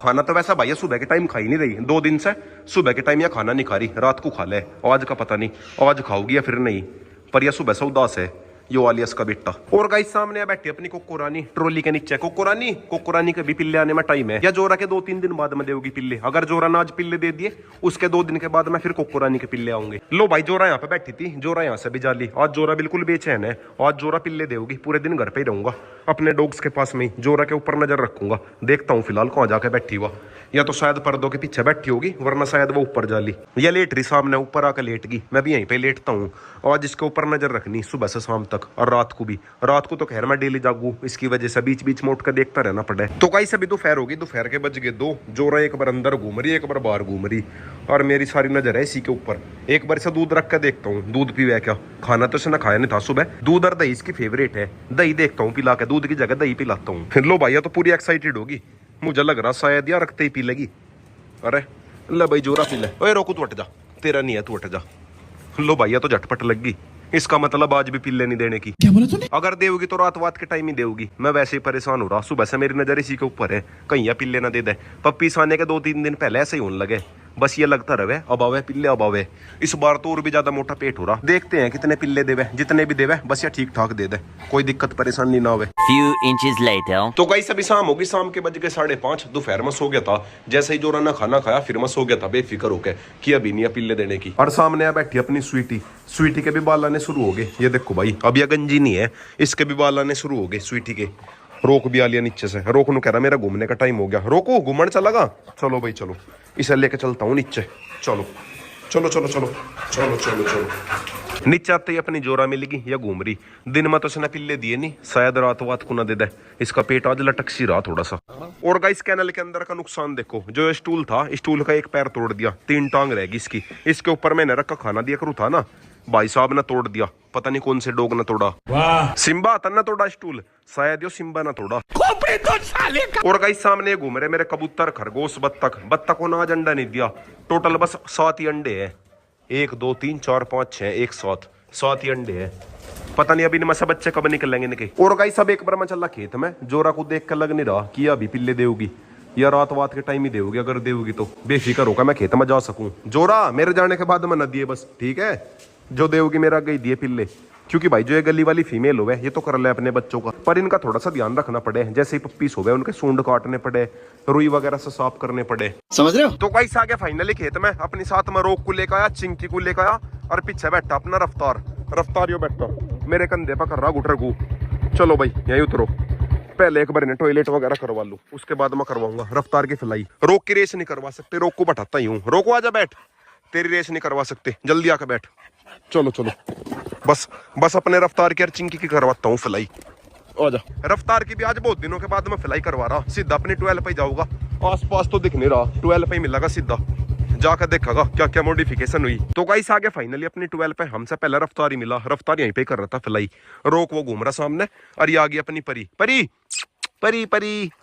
खाना तो वैसा भैया सुबह के टाइम खा ही नहीं रही, 2 दिन से सुबह के टाइम या खाना नहीं खा रही, रात को खा ले। आज का पता नहीं आज खाओगी या फिर नहीं, पर यह सुबह से उदास है यो आलियस का बेटा। और गाइस सामने बैठी अपनी कोको रानी ट्रॉली के नीचे। कोको रानी के भी पिल्ले आने में टाइम है, या जोरा के 2-3 दिन बाद में देगी पिल्ले। अगर जोरा ने आज पिल्ले दे दिए उसके 2 दिन के बाद में फिर कोको रानी के पिल्ले आऊंगे। लो भाई जोरा यहाँ पे बैठी थी, जोरा यहाँ से भी जा ली। आज जोरा बिल्कुल बेचैन है, आज जोरा पिल्ले देगी। पूरे दिन घर पे ही रहूंगा अपने डॉग्स के पास में, जोरा के ऊपर नजर रखूंगा। देखता हूँ फिलहाल कहाँ जाके बैठी हुआ, या तो शायद पर्दों के पीछे बैठी होगी, वरना शायद वो ऊपर जा ली। या लेट रही सामने, ऊपर आकर लेट गई, मैं भी यहीं पे लेटता हूँ। आज इसके ऊपर नजर रखनी सुबह से शाम तक, और रात को भी। रात को तो खैर मैं डेली जागू, इसकी वजह से बीच बीच में उठ कर देखता रहना पड़े। तो गाइस अभी दोपहर होगी, दोपहर के बज गए 2। जोरा एक बार अंदर घूम रही, एक बार बाहर घूम रही, और मेरी सारी नजर है इसी के ऊपर। एक बार से दूध रख कर देखता हूँ, दूध पीवे क्या। खाना तो इसने खाया नहीं था सुबह, दूध और दही इसकी फेवरेट है। दही देखता हूँ पिला के, दूध की जगह दही पिलाता हूँ। फिर लो भैया तो पूरी एक्साइटेड होगी, मुझे लग रहा शायद या रखते ही पी लेगी। अरे ले भाई जोरा पी ले। ओए रोकू तू हट जा, तेरा नहीं है तू हट जा। लो भैया तो झटपट लग गई, इसका मतलब आज भी पिल्ले नहीं देने की। क्या बोला तूने? अगर देगी तो रात के टाइम ही देगी। मैं वैसे ही परेशान हो रहा, सुबह से मेरी नजर इसी के ऊपर है, कहीं या पिल्ले ना दे दे। पप्पी आने के 2-3 दिन पहले ऐसे ही होने लगे, बस ये लगता रहे अब आवे पिल्ले अब आवे। इस बार तो और भी ज्यादा मोटा पेट हो रहा। देखते हैं कितने पिल्ले देवे, जितने भी देवे बस ये ठीक ठाक दे दे, कोई दिक्कत परेशानी ना हो। Few inches later. तो गाइस अभी शाम होगी, शाम के बज गए 5:30। दोपहर में सो गया था, जैसे ही जोरा ने खाना खाया फिर मैं सो गया था बेफिक्र होके कि अभी नहीं पिल्ले देने की। और सामने आ बैठी अपनी स्वीटी के भी बाल आने शुरू हो गए। ये देखो भाई अब यह गंजी नहीं है, इसके भी बाल आने शुरू हो गए स्वीटी के। रोक भी आ लिया नीचे से, रोक नु कह रहा मेरा घूमने का टाइम हो गया। रोको घूमने चलेगा, चलो भाई चलो, इसे लेके चलता हूँ नीचे। चलो चलो चलो चलो चलो चलो चलो। नीचे आते ही अपनी जोरा मिलेगी, या घूम रही। दिन में तो इसने पिल्ले दिए नहीं, शायद रात को ना दे दे, इसका पेट आज लटक सी रहा थोड़ा सा। और गाइस कैनल के अंदर का नुकसान देखो, जो स्टूल था, स्टूल का एक पैर तोड़ दिया, 3 टांग रहेगी इसकी। इसके ऊपर मैंने रखा खाना दिया करूँ था ना, भाई साहब ने तोड़ दिया, पता नहीं कौन से डॉग ने तोड़ा। वाह सिम्बा था ना तोड़ा स्टूल, शायद यो सिम्बा ना तोड़ा। और गाइस सामने घूम रहे मेरे कबूतर, खरगोश, बत्तख ने आज अंडा नहीं दिया। टोटल बस 7 ही अंडे है, 1 2 3 4 5 6 1 7 ही अंडे है। पता नहीं अभी इनमें से बच्चे कब निकलेंगे इनके। और गाइस सब एक बार मैं चला खेत में, जोरा को देख कर लग नहीं रहा कि अभी पिल्ले देगी या रात के टाइम ही देगी। अगर देगी तो बेफिक्र होकर मैं खेत में जा सकूं। जोरा मेरे जाने के बाद में न दिए बस, ठीक है? जो देगी मेरा गई दिए पिल्ले, क्योंकि भाई जो ये गली वाली फीमेल हो ये तो कर ले अपने बच्चों का, पर इनका थोड़ा सा ध्यान रखना पड़े। जैसे ही पप्पीस हो गए उनके सूंड काटने पड़े, रुई वगैरह से साफ करने पड़े, समझ रहे हो? तो गाइस आ गया फाइनली खेत में, अपने साथ में रोक को लेकर आया, चिंकी को लेकर आया, और पीछे बैठा अपना रफ्तार यो बैठा मेरे कंधे पर कर रहा गुटर गु। चलो भाई यही उतरो, पहले एक बार इन्हें टॉयलेट वगैरह करवा लूं, उसके बाद मैं करवाऊंगा रफ्तार की फिलाई। रोक की रेस नहीं करवा सकते, रोक को बैठाता ही हूँ। रोको आजा बैठ, तेरी रेस नहीं करवा सकते, जल्दी आकर बैठ। चलो चलो बस अपने रफ्तार की और चिंकी की करवाता हूँ फिलाई। आजा, रफ्तार की भी आज बहुत दिनों के बाद मैं फिलाई करवा रहा, सीधा अपनी 12 पे जाऊंगा। आसपास तो दिख नहीं रहा, 12 पे ही मिलेगा, सीधा जाकर देखेगा क्या क्या मॉडिफिकेशन हुई। तो गाइस आ गया फाइनली अपनी 12 पे, हमसे पहले रफ्तार ही मिला, रफ्तार यहीं पे कर रहा था फिलाई। रोक वो घूम रहा सामने, और ये आ गई अपनी परी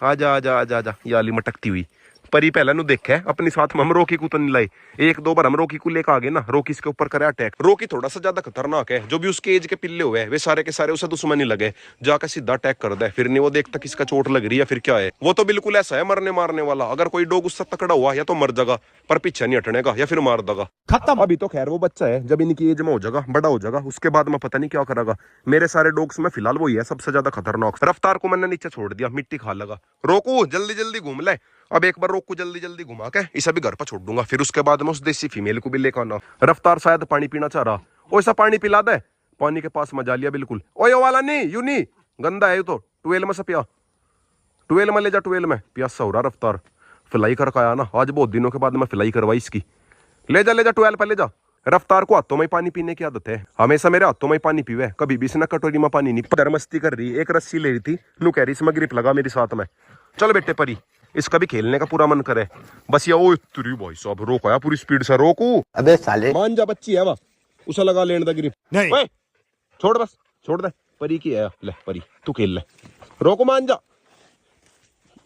आजा आजा आजा आजा, ये आली मटकती हुई परी पहले नु देखे अपनी साथ में हम रोकी को तो नहीं लाई। 1-2 बार हम रोकी को लेकर आ गए ना, रोकी इसके ऊपर करे अटैक। रोकी थोड़ा सा ज्यादा खतरनाक है, जो भी उसके एज के पिल्ले हुए वे सारे के सारे उसे दुश्मनी लगे, जाकर सीधा अटैक कर दे। फिर नहीं वो देखता किसका चोट लग रही है फिर क्या है। वो तो बिल्कुल ऐसा है मरने मारने वाला, अगर कोई डॉग उससे तकड़ा हुआ या तो मर जाएगा, पर पीछे नहीं हटनेगा या फिर मार देगा, खत्म। अभी तो खैर वो बच्चा है, जब इनकी एज में हो जाएगा, बड़ा हो जाएगा, उसके बाद में पता नहीं क्या करेगा। मेरे सारे डॉग्स में फिलहाल वही है सबसे ज्यादा खतरनाक। रफ्तार को मैंने नीचे छोड़ दिया, मिट्टी खा लगा। रोकू जल्दी जल्दी घूम ले, अब एक बार रोक को जल्दी जल्दी घुमा के इसे भी घर पर छोड़ दूंगा, फिर उसके बाद में उस देसी फीमेल को भी लेकर आना। रफ्तार शायद पानी पीना चाह रहा, वैसा पानी पिला दे, पानी के पास मजा लिया बिल्कुल। ओए वाला नहीं, यू नहीं, गंदा है तो ट्वेल में से पिया, ट्वेल में ले जा, ट्वेल में प्यासा हो रहा रफ्तार। फिलाई करके आया ना, आज बहुत दिनों के बाद मैं फिलाई करवाई इसकी। ले जा 12 पे ले जा। रफ्तार को हाथों में पानी पीने की आदत है, हमेशा मेरे हाथों में पानी पीवे, कभी भी इसने कटोरी में पानी नहीं। पदर मस्ती कर रही, एक रस्सी ले रही थी, नु कह रही इसमें ग्रिप लगा मेरे साथ में। चल बेटे परी, इसका भी खेलने का पूरा मन करे, बस ये ओ तेरी भाई साहब रोक आया पूरी स्पीड से। रोकू अबे साले मान जा, बच्ची है वह, उसे लगा लेने दा ग्रिप। नहीं ओए छोड़, बस छोड़ दे, परी की है, ले परी तू खेल ले। रोको मान जा,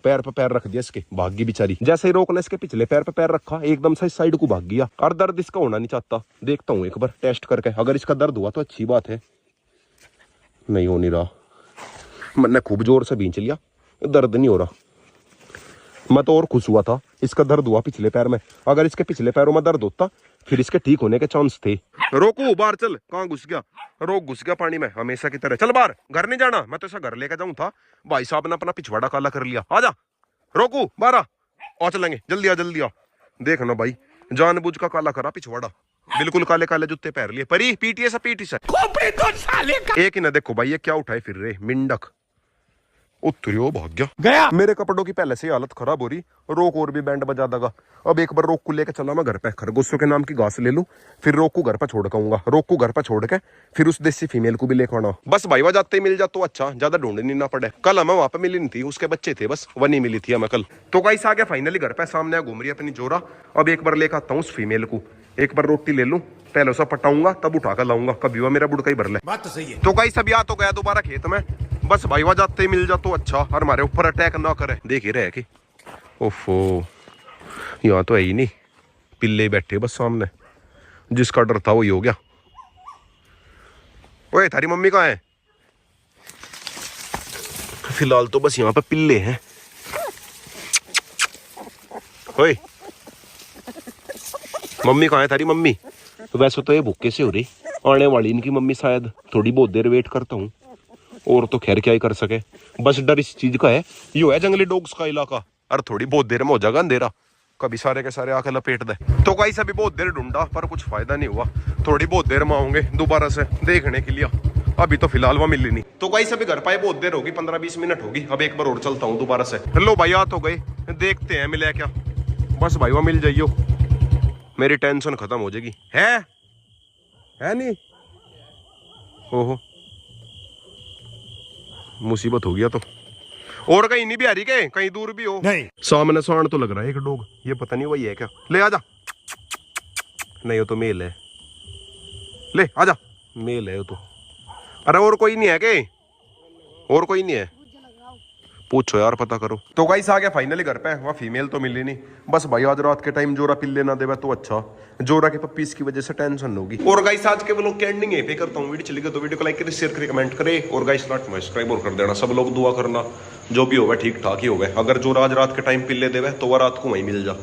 पैर पे पैर रख दिया इसके, भाग गई बेचारी। जैसे ही रोकने इसके पिछले पैर पे पैर रखा, एकदम से साइड को भाग गया, और दर्द इसका होना नहीं चाहता। देखता हूँ एक बार टेस्ट करके, अगर इसका दर्द हुआ तो अच्छी बात है, नहीं हो नहीं रहा। मैंने खूब जोर से भींच लिया, दर्द नहीं हो रहा। मैं तो और खुश हुआ था, इसका दर्द हुआ पिछले पैर में। अगर इसके पिछले पैरों में दर्द होता फिर इसके ठीक होने के चांस थे। रोकू बाहर चल, कहाँ घुस गया? रोक घुस गया पानी में हमेशा की तरह। चल बाहर, घर नहीं जाना। मैं तो ऐसा घर लेकर जाऊं था, भाई साहब ने अपना पिछवाड़ा काला कर लिया। आजा रोकू बाहर आ चलेंगे, जल्दी आ जल्दी आ। देख ना भाई, जानबूझ का काला करा पिछवाड़ा, बिल्कुल काले काले जूते पहन लिए। परी पीटी सा एक ही ना देखो भाई, ये क्या उठाए फिर रहे मिंडक। उतरियो भाग गया। मेरे कपड़ों की पहले से ही हालत खराब हो रही, रोक और भी बैंड बजा देगा। अब एक बार रोक को लेकर चला मैं घर पे, खरगोशों के नाम की घास ले लूं, फिर रोक को घर पे छोड़ आऊंगा। रोक को घर पे छोड़ के फिर उस देसी फीमेल को भी लेकर आना। बस भाई वह जाते ही मिल जा तो अच्छा, ज्यादा ढूंढनी ना पड़े। कल हमें वहां पे मिली नहीं थी, उसके बच्चे थे बस, वह नहीं मिली थी हमें कल। तो गाइस आ गया फाइनली घर पे, सामने घूम रही है अपनी जोरा। अब एक बार लेकर आता हूँ उस फीमेल को, एक बार रोटी ले लूं, पहले उसे पटाऊंगा तब उठा कर लाऊंगा। कभी वह मेरा बुड़का ही भर ले। बात तो सही है। तो गाइस अभी आ तो गया दोबारा खेत में, बस भाई वह जाते ही मिल जा तो अच्छा, और हमारे ऊपर अटैक ना करे। देख ही रहे कि ओफो, यहाँ तो है ही नहीं, पिल्ले बैठे बस सामने। जिसका डर था वही हो गया। ओए थारी मम्मी कहाँ है? फिलहाल तो बस यहाँ पे पिल्ले हैं। ओए मम्मी कहाँ है थारी मम्मी? वैसे तो ये भूखे से हो रही, आने वाली इनकी मम्मी शायद, थोड़ी बहुत देर वेट करता हूँ। और तो खैर क्या ही कर सके, बस डर इस चीज का है, यो है जंगली डॉग्स का इलाका, और थोड़ी बहुत देर में हो जाएगा अंधेरा, कभी सारे के सारे आके लपेट दे। तो गाइस अभी बहुत देर ढूंढा पर कुछ फायदा नहीं हुआ, थोड़ी बहुत देर में आऊंगे दोबारा से देखने के लिए। अभी तो फिलहाल वह मिली नहीं। तो गाइस अभी घर पाए बहुत देर होगी, 15-20 मिनट होगी। अब एक बार और चलता हूँ दोबारा से। हेलो भाई आ तो गए, देखते हैं मिले क्या। बस भाई वह मिल जाइयो, मेरी टेंशन खत्म हो जाएगी। है नहीं? ओहो मुसीबत हो गया। तो और कहीं नहीं भी आ रही के, कहीं दूर भी हो? नहीं। सामने सांड तो लग रहा है एक डॉग, ये पता नहीं वही है क्या। ले आजा। नहीं वो तो मेल है, ले आजा, मेल है वो तो। अरे और कोई नहीं है के? और कोई नहीं है? पूछो यार, पता करो। तो गाइस आ गया फाइनली घर पे, वहाँ फीमेल तो मिली नहीं। बस भाई आज रात के टाइम जोरा पिल्ले ना देवे तो अच्छा, जोरा के पप्पीज की वजह से टेंशन होगी। और गाइस आज के व्लॉग की एंडिंग है पे करता हूँ। वीडियो चली गई तो वीडियो को लाइक करे, शेयर करे, कमेंट करे, और गाइस नॉट सब्सक्राइब और कर देना। सब लोग दुआ करना जो भी होगा ठीक ठाक ही होगा। अगर जोरा आज रात के टाइम पिल्ले देवे तो वह रात को वहीं मिल जा।